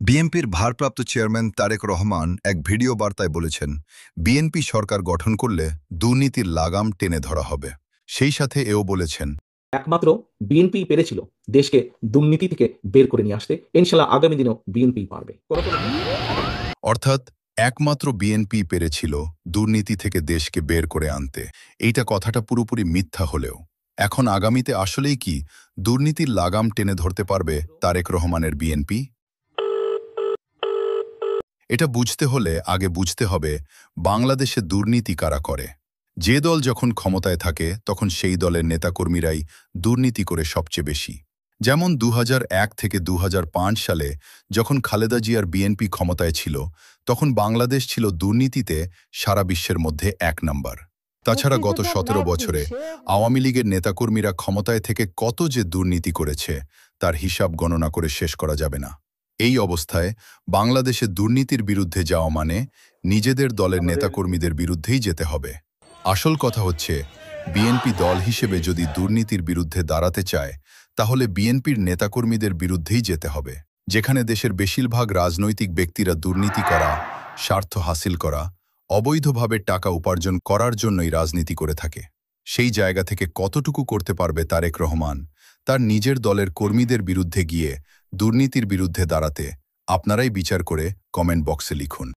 বিএনপির ভারপ্রাপ্ত চেয়ারম্যান তারেক রহমান এক ভিডিও বার্তায় বলেছেন, বিএনপি সরকার গঠন করলে দুর্নীতির লাগাম টেনে ধরা হবে। সেই সাথে এও বলেছেন, একমাত্র বিএনপি পেরেছিল দেশকে দুর্নীতি থেকে বের করে নিয়ে আসতে। ইনশাল্লাহ আগামী দিনেও বিএনপি পারবে। অর্থাৎ একমাত্র বিএনপি পেরেছিল দুর্নীতি থেকে দেশকে বের করে আনতে। এইটা কথাটা পুরোপুরি মিথ্যা হলেও এখন আগামীতে আসলেই কি দুর্নীতির লাগাম টেনে ধরতে পারবে তারেক রহমানের বিএনপি? এটা বুঝতে হলে আগে বুঝতে হবে বাংলাদেশে দুর্নীতি কারা করে। যে দল যখন ক্ষমতায় থাকে তখন সেই দলের নেতাকর্মীরাই দুর্নীতি করে সবচেয়ে বেশি। যেমন 2001 থেকে 2005 সালে যখন খালেদা জিয়ার বিএনপি ক্ষমতায় ছিল, তখন বাংলাদেশ ছিল দুর্নীতিতে সারা বিশ্বের মধ্যে 1 নাম্বার। তাছাড়া গত 17 বছরে আওয়ামী লীগের নেতাকর্মীরা ক্ষমতায় থেকে কত যে দুর্নীতি করেছে তার হিসাব গণনা করে শেষ করা যাবে না। এই অবস্থায় বাংলাদেশে দুর্নীতির বিরুদ্ধে যাওয়া মানে নিজেদের দলের নেতাকর্মীদের বিরুদ্ধেই যেতে হবে। আসল কথা হচ্ছে, বিএনপি দল হিসেবে যদি দুর্নীতির বিরুদ্ধে দাঁড়াতে চায় তাহলে বিএনপির নেতাকর্মীদের বিরুদ্ধেই যেতে হবে। যেখানে দেশের বেশিরভাগ রাজনৈতিক ব্যক্তিরা দুর্নীতি করা, স্বার্থ হাসিল করা, অবৈধভাবে টাকা উপার্জন করার জন্যই রাজনীতি করে থাকে। সেই জায়গা থেকে কতটুকু করতে পারবে তারেক রহমান তার নিজের দলের কর্মীদের বিরুদ্ধে গিয়ে দুর্নীতির বিরুদ্ধে দাঁড়াতে? আপনারাই বিচার করে কমেন্ট বক্সে লিখুন।